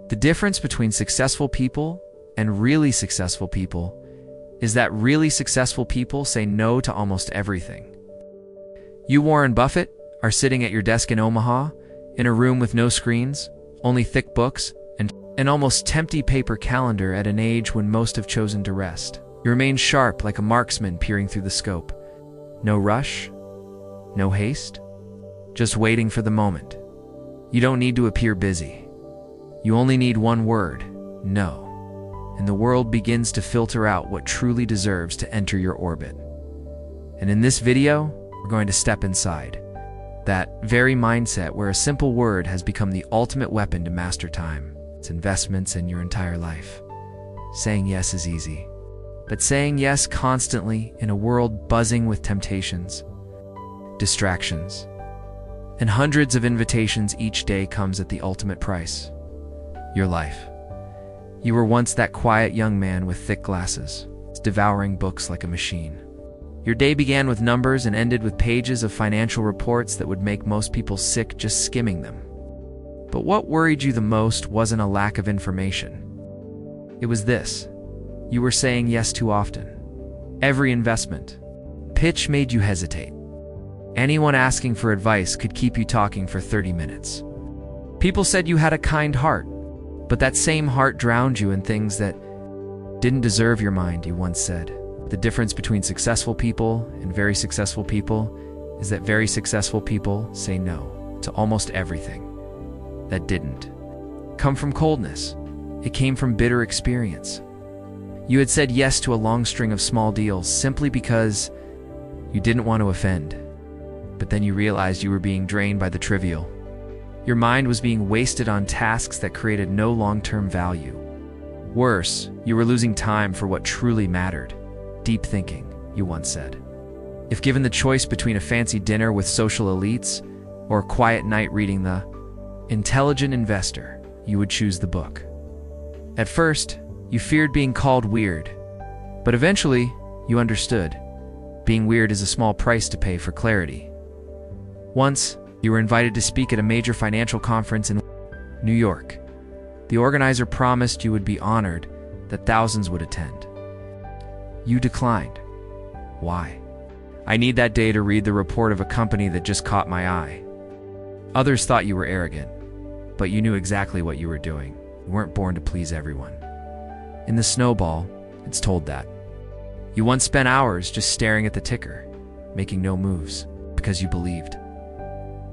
The difference between successful people and really successful people is that really successful people say no to almost everything. You, Warren Buffett, are sitting at your desk in Omaha, in a room with no screens, only thick books, and an almost empty paper calendar at an age when most have chosen to rest. You remain sharp like a marksman peering through the scope. No rush, no haste, just waiting for the moment. You don't need to appear busy. You only need one word, no. And the world begins to filter out what truly deserves to enter your orbit. And in this video, we're going to step inside that very mindset where a simple word has become the ultimate weapon to master time, its investments, in your entire life. Saying yes is easy, but saying yes constantly in a world buzzing with temptations, distractions, and hundreds of invitations each day comes at the ultimate price: your life. You were once that quiet young man with thick glasses, devouring books like a machine. Your day began with numbers and ended with pages of financial reports that would make most people sick just skimming them. But what worried you the most wasn't a lack of information. It was this: you were saying yes too often. Every investment pitch made you hesitate. Anyone asking for advice could keep you talking for 30 minutes. People said you had a kind heart, but that same heart drowned you in things that didn't deserve your mind, you once said. The difference between successful people and very successful people is that very successful people say no to almost everything. That didn't come from coldness. It came from bitter experience. You had said yes to a long string of small deals simply because you didn't want to offend. But then you realized you were being drained by the trivial. Your mind was being wasted on tasks that created no long-term value. Worse, you were losing time for what truly mattered. Deep thinking, you once said. If given the choice between a fancy dinner with social elites or a quiet night reading The Intelligent Investor, you would choose the book. At first, you feared being called weird, but eventually, you understood. Being weird is a small price to pay for clarity. Once, you were invited to speak at a major financial conference in New York. The organizer promised you would be honored, that thousands would attend. You declined. Why? I need that day to read the report of a company that just caught my eye. Others thought you were arrogant, but you knew exactly what you were doing. You weren't born to please everyone. In the snowball, it's told that. You once spent hours just staring at the ticker, making no moves, because you believed.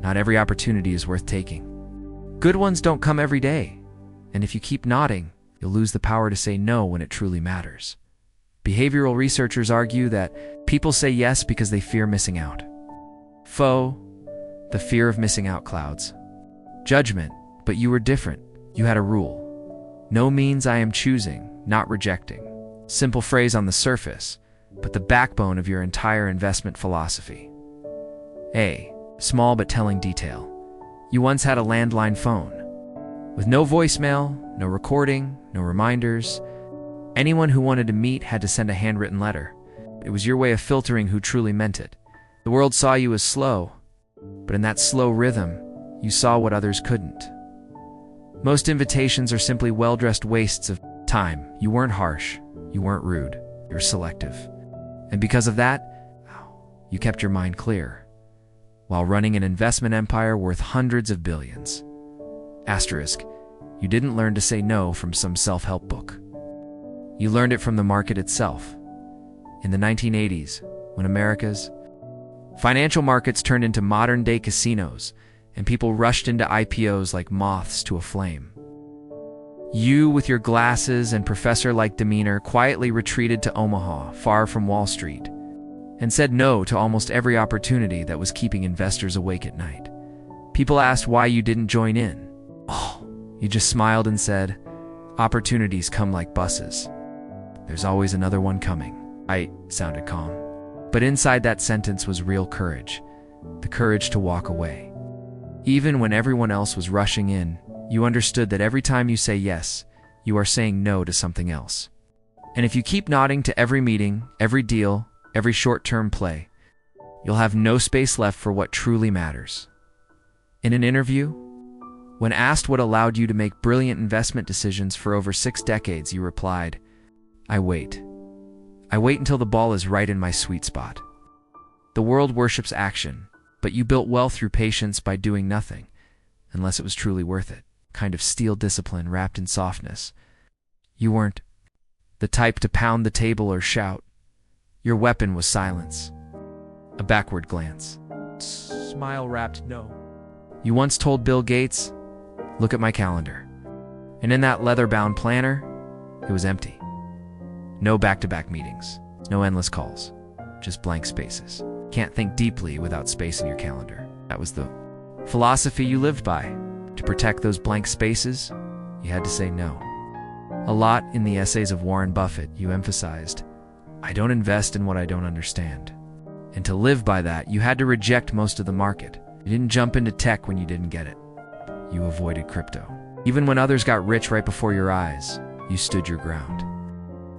Not every opportunity is worth taking. Good ones don't come every day, and if you keep nodding, you'll lose the power to say no when it truly matters. Behavioral researchers argue that people say yes because they fear missing out. The fear of missing out clouds judgment, but you were different. You had a rule. No means I am choosing, not rejecting. Simple phrase on the surface, but the backbone of your entire investment philosophy. A small but telling detail. You once had a landline phone. With no voicemail, no recording, no reminders. Anyone who wanted to meet had to send a handwritten letter. It was your way of filtering who truly meant it. The world saw you as slow, but in that slow rhythm, you saw what others couldn't. Most invitations are simply well-dressed wastes of time. You weren't harsh, you weren't rude, you were selective. And because of that, you kept your mind clear, while running an investment empire worth hundreds of billions. Asterisk, you didn't learn to say no from some self-help book. You learned it from the market itself. In the 1980s, when America's financial markets turned into modern-day casinos and people rushed into IPOs like moths to a flame, you, with your glasses and professor-like demeanor, quietly retreated to Omaha, far from Wall Street, and said no to almost every opportunity that was keeping investors awake at night. People asked why you didn't join in. You just smiled and said, "Opportunities come like buses. There's always another one coming." I sounded calm. But inside that sentence was real courage. The courage to walk away. Even when everyone else was rushing in, you understood that every time you say yes, you are saying no to something else. And if you keep nodding to every meeting, every deal, every short-term play, you'll have no space left for what truly matters. In an interview, When asked what allowed you to make brilliant investment decisions for over 6 decades, you replied, I wait. I wait until the ball is right in my sweet spot. The world worships action, but you built wealth through patience by doing nothing, unless it was truly worth it. Kind of steel discipline wrapped in softness. You weren't the type to pound the table or shout. Your weapon was silence. A backward glance. Smile wrapped no. You once told Bill Gates, look at my calendar. And in that leather-bound planner, it was empty. No back-to-back meetings, no endless calls, just blank spaces. Can't think deeply without space in your calendar. That was the philosophy you lived by. To protect those blank spaces, you had to say no. A lot in the essays of Warren Buffett, you emphasized, I don't invest in what I don't understand. And to live by that, you had to reject most of the market. You didn't jump into tech when you didn't get it. You avoided crypto. Even when others got rich right before your eyes, you stood your ground.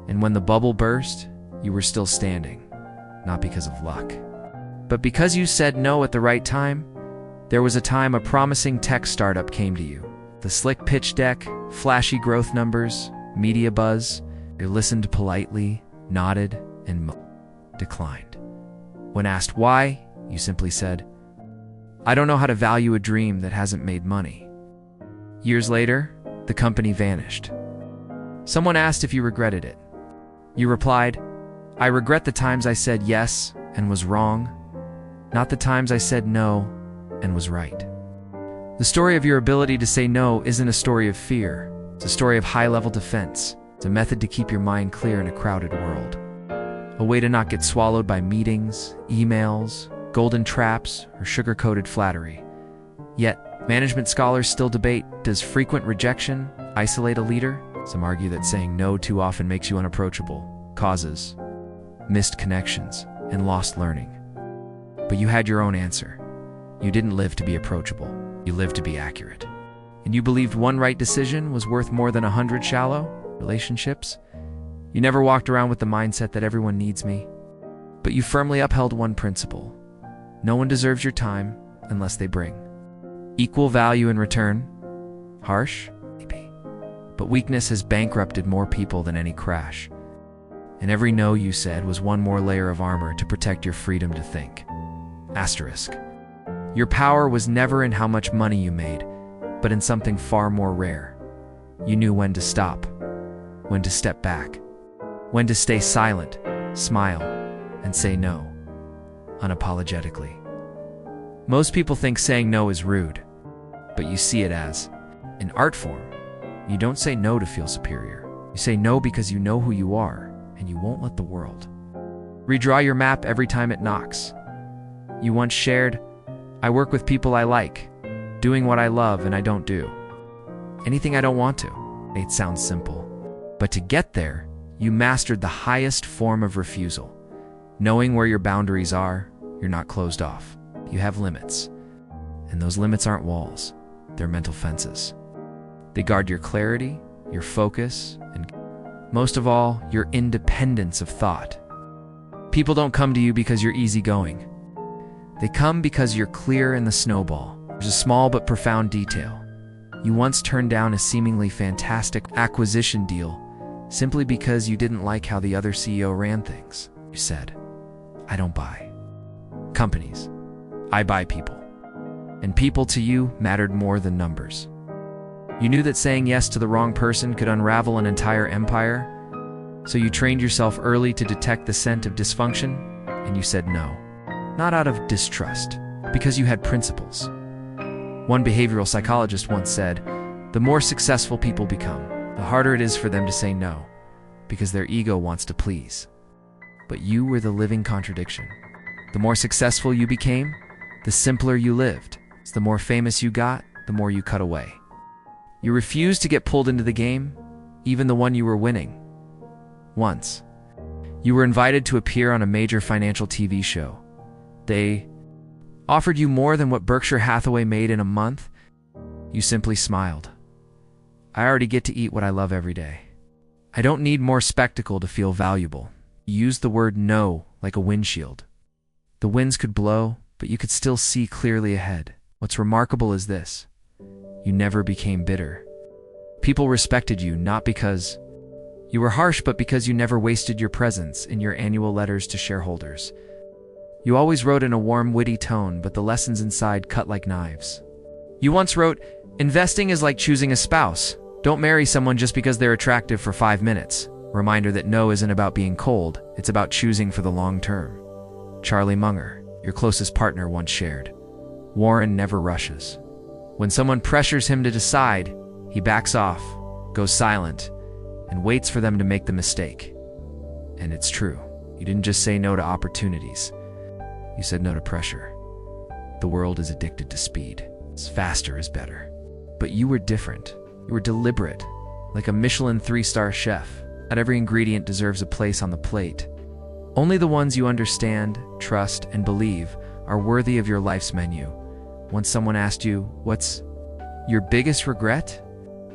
And when the bubble burst, you were still standing, not because of luck, but because you said no at the right time. There was a time a promising tech startup came to you. The slick pitch deck, flashy growth numbers, media buzz. You listened politely, nodded, and declined. When asked why, you simply said, I don't know how to value a dream that hasn't made money. Years later, the company vanished. Someone asked if you regretted it. You replied, I regret the times I said yes and was wrong, not the times I said no and was right. The story of your ability to say no isn't a story of fear. It's a story of high-level defense. It's a method to keep your mind clear in a crowded world. A way to not get swallowed by meetings, emails, golden traps, or sugar-coated flattery. Yet, management scholars still debate, does frequent rejection isolate a leader? Some argue that saying no too often makes you unapproachable, causes missed connections, and lost learning. But you had your own answer. You didn't live to be approachable. You lived to be accurate. And you believed one right decision was worth more than 100 shallow relationships. You never walked around with the mindset that everyone needs me. But you firmly upheld one principle. No one deserves your time unless they bring equal value in return. Harsh? Maybe. But weakness has bankrupted more people than any crash. And every no you said was one more layer of armor to protect your freedom to think. Asterisk. Your power was never in how much money you made, but in something far more rare. You knew when to stop, when to step back, when to stay silent, smile, and say no, unapologetically. Most people think saying no is rude, but you see it as an art form. You don't say no to feel superior. You say no because you know who you are, and you won't let the world redraw your map every time it knocks. You once shared, I work with people I like, doing what I love and I don't do anything I don't want to. It sounds simple, but to get there, you mastered the highest form of refusal. Knowing where your boundaries are, you're not closed off. You have limits, and those limits aren't walls, they're mental fences. They guard your clarity, your focus, and most of all, your independence of thought. People don't come to you because you're easygoing. They come because you're clear in the snowball. There's a small but profound detail. You once turned down a seemingly fantastic acquisition deal simply because you didn't like how the other CEO ran things. You said, I don't buy companies. I buy people. And people to you mattered more than numbers. You knew that saying yes to the wrong person could unravel an entire empire, so you trained yourself early to detect the scent of dysfunction, and you said no. Not out of distrust, because you had principles. One behavioral psychologist once said, the more successful people become, the harder it is for them to say no, because their ego wants to please. But you were the living contradiction. The more successful you became, the simpler you lived. The more famous you got, the more you cut away. You refused to get pulled into the game, even the one you were winning. Once, you were invited to appear on a major financial TV show. They offered you more than what Berkshire Hathaway made in a month. You simply smiled. I already get to eat what I love every day. I don't need more spectacle to feel valuable. You used the word no like a windshield. The winds could blow, but you could still see clearly ahead. What's remarkable is this. you never became bitter. People respected you not because you were harsh, but because you never wasted your presence in your annual letters to shareholders. You always wrote in a warm, witty tone, but the lessons inside cut like knives. You once wrote, "Investing is like choosing a spouse. Don't marry someone just because they're attractive for 5 minutes." Reminder that no isn't about being cold, it's about choosing for the long term. Charlie Munger, your closest partner, once shared, "Warren never rushes. When someone pressures him to decide, he backs off, goes silent, and waits for them to make the mistake." And it's true. You didn't just say no to opportunities. You said no to pressure. The world is addicted to speed. Faster is better. But you were different. You were deliberate, like a Michelin 3-star chef. Not every ingredient deserves a place on the plate. Only the ones you understand, trust, and believe are worthy of your life's menu. Once someone asked you, "What's your biggest regret?"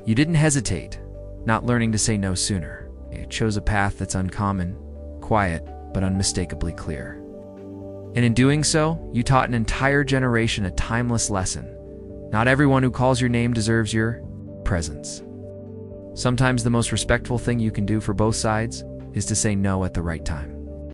You didn't hesitate, not learning to say no sooner. You chose a path that's uncommon, quiet, but unmistakably clear. And in doing so, you taught an entire generation a timeless lesson. Not everyone who calls your name deserves your presence. Sometimes the most respectful thing you can do for both sides is to say no at the right time.